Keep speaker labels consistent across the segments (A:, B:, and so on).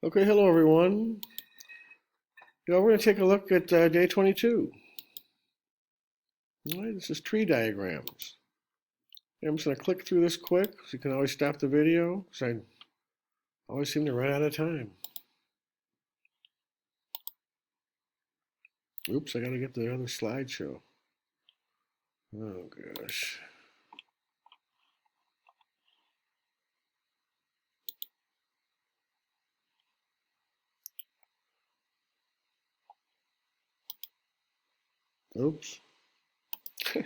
A: Okay, hello everyone. We're going to take a look at day 22. All right, this is tree diagrams. I'm just going to click through this quick, so you can always stop the video, because I always seem to run out of time. Oops, I got to get the other slideshow. Oh gosh. Oops. All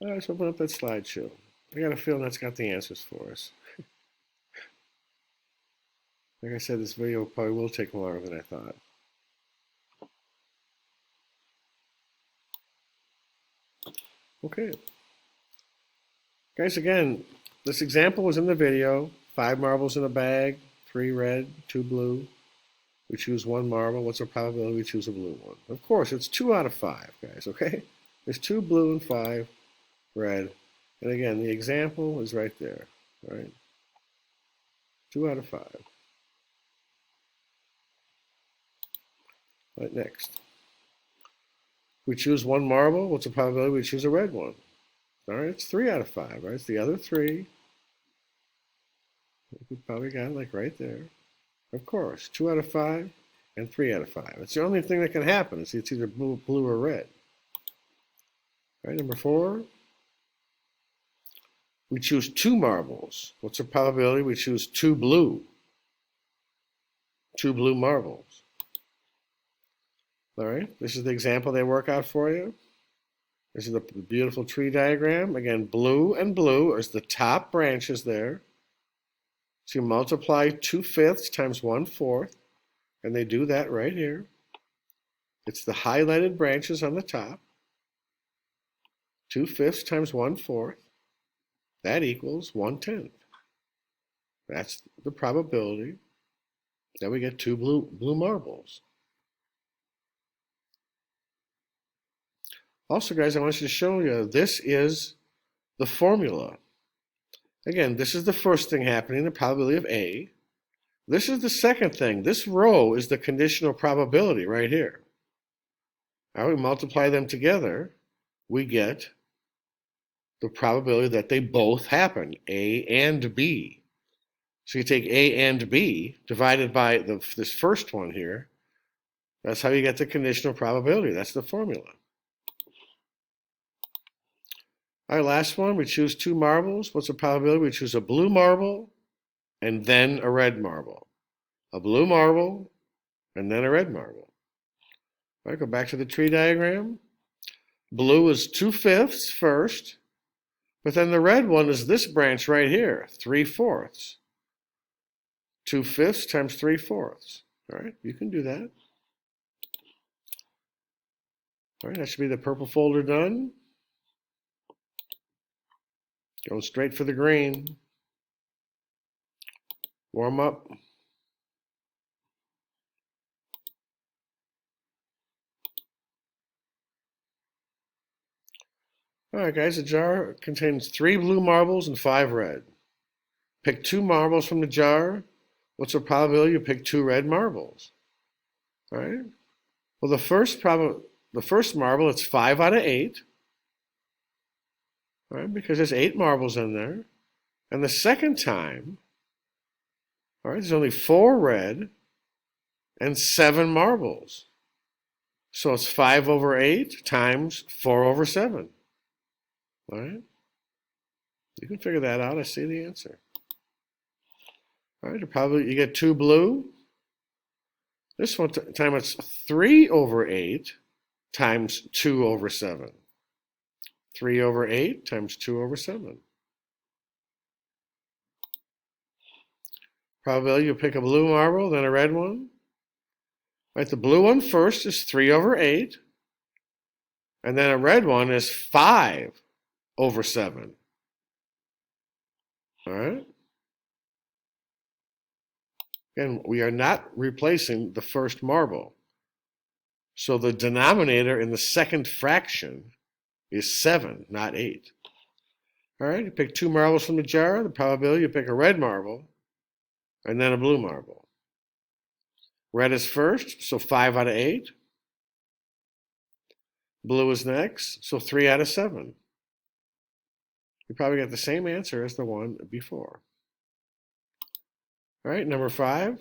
A: right, let's open up that slideshow. I got a feeling that's got the answers for us. Like I said, this video probably will take longer than I thought. Okay. Guys, again, this example was in the video. 5 marbles in a bag, 3 red, 2 blue. We choose 1 marble. What's the probability we choose a blue one? Of course, it's 2 out of 5, guys, okay? There's 2 blue and 5 red. And again, the example is right there, right? 2 out of 5. Right, next. We choose 1 marble. What's the probability we choose a red one? All right, it's 3 out of 5, right? It's the other 3. We probably got it like right there. Of course, 2 out of 5 and 3 out of 5. It's the only thing that can happen. It's either blue or red. All right, number 4. We choose 2 marbles. What's the probability we choose 2 blue? 2 blue marbles. All right, this is the example they work out for you. This is the beautiful tree diagram. Again, blue and blue is the top branches there. So you multiply 2/5 times 1/4, and they do that right here. It's the highlighted branches on the top. 2/5 times 1/4. That equals 1/10. That's the probability that we get 2 blue marbles. Also, guys, I want you to show you, this is the formula. Again, this is the first thing happening, the probability of A. This is the second thing. This row is the conditional probability right here. Now we multiply them together, we get the probability that they both happen, A and B. So you take A and B divided by this first one here. That's how you get the conditional probability. That's the formula. All right, last one, we choose 2 marbles. What's the probability? We choose a blue marble and then a red marble. A blue marble and then a red marble. All right, go back to the tree diagram. Blue is 2/5 first, but then the red one is this branch right here, 3/4. 2/5 times 3/4. All right, you can do that. All right, that should be the purple folder done. Going straight for the green. Warm up. All right, guys, the jar contains 3 blue marbles and 5 red. Pick 2 marbles from the jar. What's the probability you pick 2 red marbles? All right. Well, the first marble, it's 5 out of 8. All right, because there's 8 marbles in there. And the second time, all right, there's only 4 red and 7 marbles. So it's 5 over 8 times 4 over 7. All right? You can figure that out. I see the answer. All right, you get 2 blue. This one time it's 3 over 8 times 2 over 7. 3 over 8 times 2 over 7. Probability you pick a blue marble, then a red one. Right, the blue one first is 3 over 8. And then a red one is 5 over 7. All right? Again, we are not replacing the first marble. So the denominator in the second fraction is 7, not 8. All right, you pick 2 marbles from the jar. The probability you pick a red marble and then a blue marble. Red is first, so 5 out of 8. Blue is next, so 3 out of 7. You probably got the same answer as the one before. All right, number 5.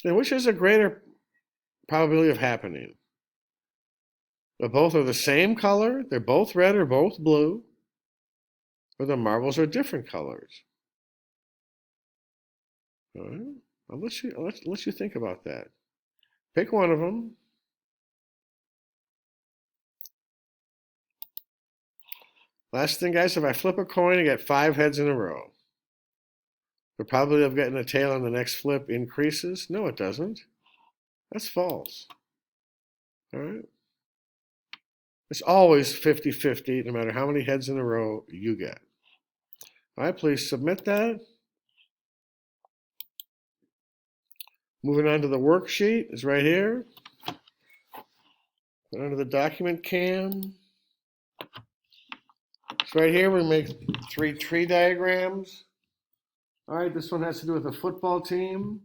A: And which has a greater probability of happening? But both are the same color, they're both red or both blue, or the marbles are different colors. All right, I'll let you think about that. Pick one of them. Last thing, guys, if I flip a coin, I get 5 heads in a row. The probability of getting a tail on the next flip increases? No, it doesn't. That's false. All right. It's always 50-50, no matter how many heads in a row you get. All right, please submit that. Moving on to the worksheet is right here. Go under the document cam. It's right here. We make 3 tree diagrams. All right, this one has to do with a football team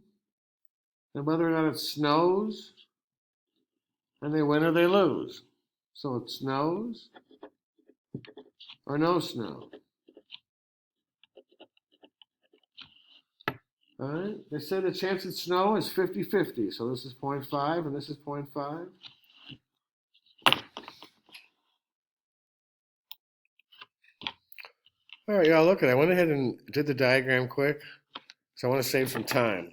A: and whether or not it snows, and they win or they lose. So it snows or no snow. All right, they said the chance of snow is 50-50. So this is 0.5 and this is 0.5. All right, y'all, look at it. I went ahead and did the diagram quick, so I want to save some time.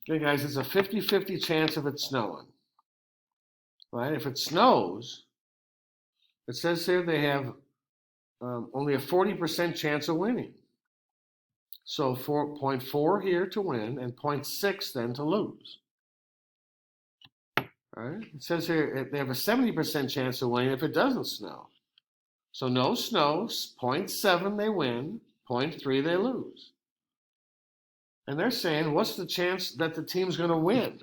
A: Okay, guys, it's a 50-50 chance of it snowing. All right, if it snows, it says here they have only a 40% chance of winning. So 0.4 here to win and 0.6 then to lose. All right, it says here they have a 70% chance of winning if it doesn't snow. So no snow, 0.7 they win, 0.3 they lose. And they're saying, what's the chance that the team's going to win?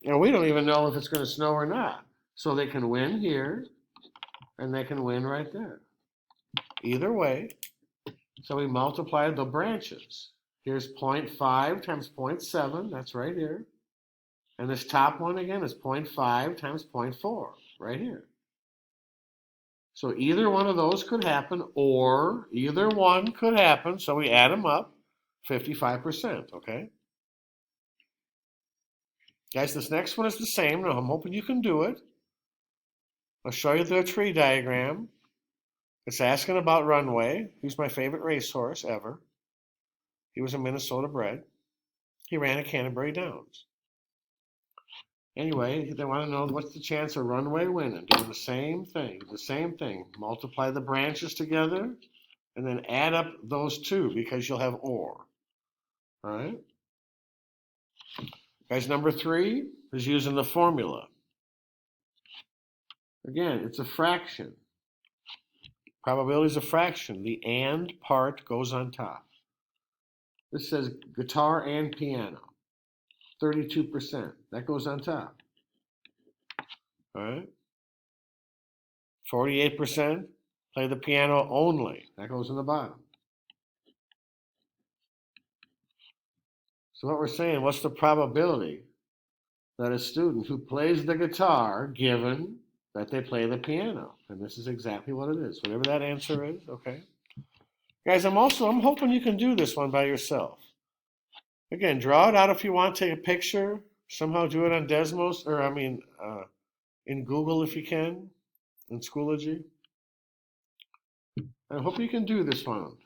A: And we don't even know if it's going to snow or not. So they can win here, and they can win right there. Either way, so we multiply the branches. Here's 0.5 times 0.7, that's right here. And this top one again is 0.5 times 0.4, right here. So either one of those could happen, or either one could happen, so we add them up, 55%, okay? Guys, this next one is the same. Now, I'm hoping you can do it. I'll show you the tree diagram. It's asking about Runway. He's my favorite racehorse ever. He was a Minnesota bred. He ran at Canterbury Downs. Anyway, they want to know what's the chance of Runway winning. Doing the same thing. Multiply the branches together and then add up those two because you'll have or. All right? Guys, number 3 is using the formula. Again, it's a fraction. Probability is a fraction. The and part goes on top. This says guitar and piano. 32%. That goes on top. All right? 48% play the piano only. That goes in the bottom. So what we're saying, what's the probability that a student who plays the guitar, given that they play the piano? And this is exactly what it is. Whatever that answer is, okay? Guys, I'm hoping you can do this one by yourself. Again, draw it out if you want, take a picture, somehow do it on Desmos, or in Google if you can, in Schoology. I hope you can do this one.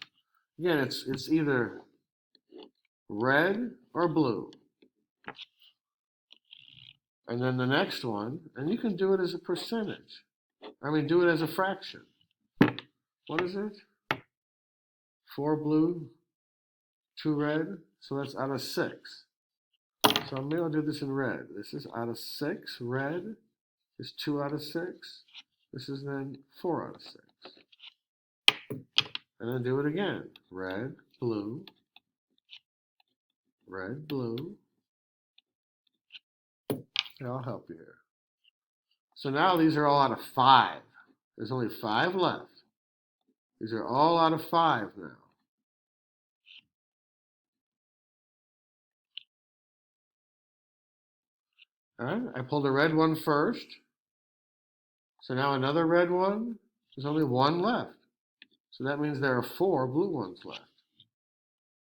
A: Again, it's either red or blue. And then the next one, and you can do it as a percentage. Do it as a fraction. What is it? 4 blue, 2 red, so that's out of 6. So maybe I'll do this in red. This is out of 6, red is 2 out of 6. This is then 4 out of 6. And then do it again. Red, blue, red, blue. I'll help you here. So now these are all out of 5. There's only 5 left. These are all out of 5 now. All right, I pulled a red one first. So now another red one. There's only 1 left. So that means there are 4 blue ones left.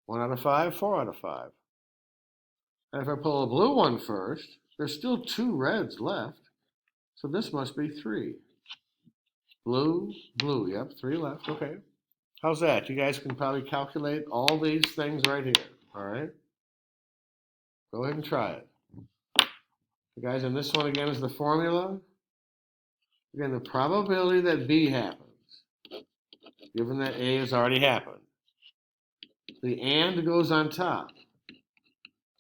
A: 1 out of 5, 4 out of 5. And if I pull a blue one first, there's still 2 reds left. So this must be 3. Blue, blue, yep, 3 left, okay. How's that? You guys can probably calculate all these things right here, all right? Go ahead and try it. You guys, and this one again is the formula. Again, the probability that B happens, given that A has already happened. The AND goes on top.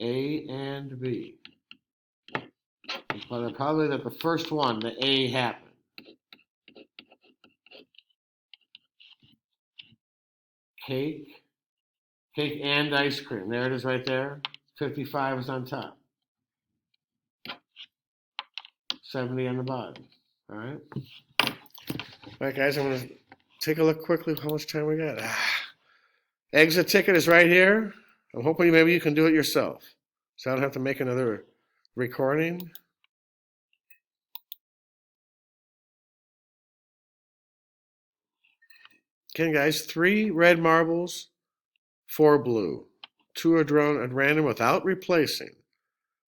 A: A and B. But probably that the first one, the A, happened. Cake and ice cream. There it is right there. 55 is on top. 70 on the bottom. All right. All right, guys, I'm going to take a look quickly how much time we got. Exit ticket is right here. I'm hoping maybe you can do it yourself, so I don't have to make another recording. Again, guys, 3 red marbles, 4 blue. 2 are drawn at random without replacing.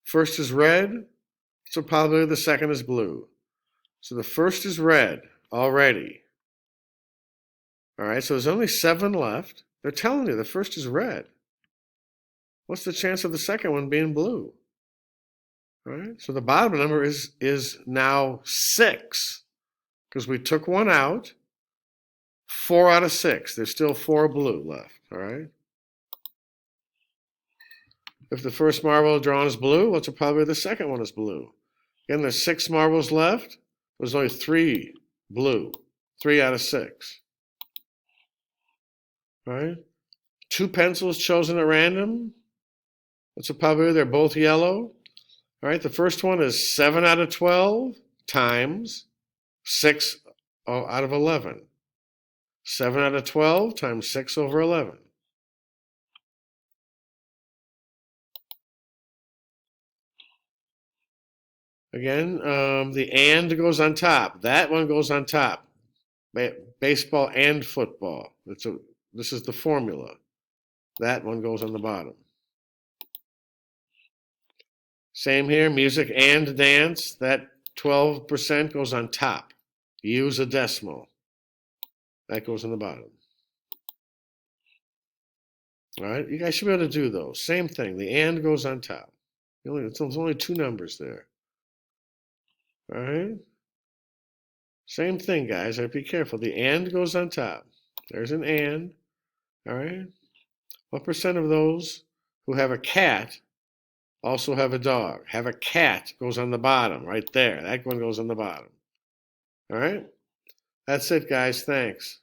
A: First is red, so probably the second is blue. So the first is red already. All right, so there's only 7 left. They're telling you the first is red. What's the chance of the second one being blue? All right, so the bottom number is now 6 because we took 1 out. 4 out of 6. There's still 4 blue left. All right. If the first marble drawn is blue, what's the probability the second one is blue? Again, there's 6 marbles left. There's only 3 blue. 3 out of 6. All right. 2 pencils chosen at random. What's the probability they're both yellow? All right. The first one is 7 out of 12 times 6 out of 11. 7 out of 12 times 6 over 11. Again, the and goes on top. That one goes on top. Baseball and football. This is the formula. That one goes on the bottom. Same here, music and dance. That 12% goes on top. Use a decimal. That goes on the bottom. All right, you guys should be able to do those. Same thing, the and goes on top. There's only 2 numbers there. All right. Same thing, guys. Be careful. The and goes on top. There's an and. All right. What percent of those who have a cat also have a dog? Have a cat goes on the bottom, right there. That one goes on the bottom. All right. That's it, guys. Thanks.